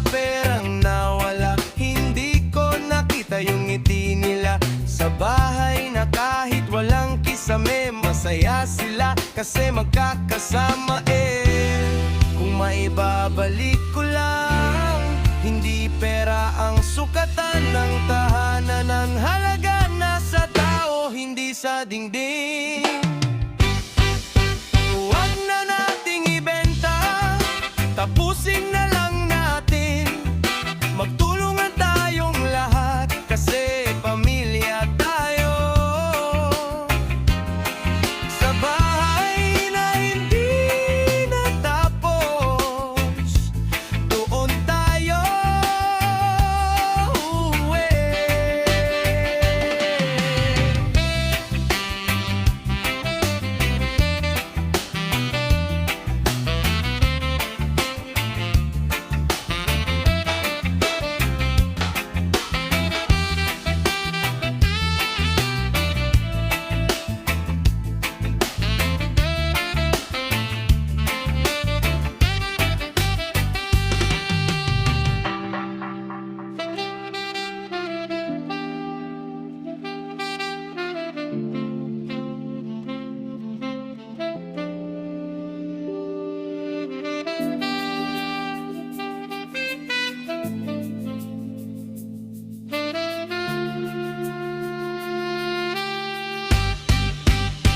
perang nawala. Hindi ko nakita yung ngiti nila sa bahay na kahit walang kisame. Masaya sila kasi magkakasama Kung maibabalik ko lang, hindi pera ang sukatan ng tahanan. Ang halaga nasa tao, hindi sa dingding. Huwag na nating ibenta, tapusin na lang natin. Magtulungan tayong lahat kasi pamilya tayo. Sa bahay na hindi natapos, doon tayo uuwi.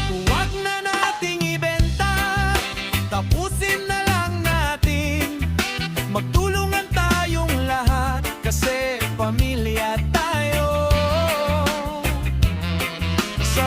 Huwag na nating ibenta, tapusin na lang natin. Magtulungan tayong lahat kasi pamilya tayo. Sa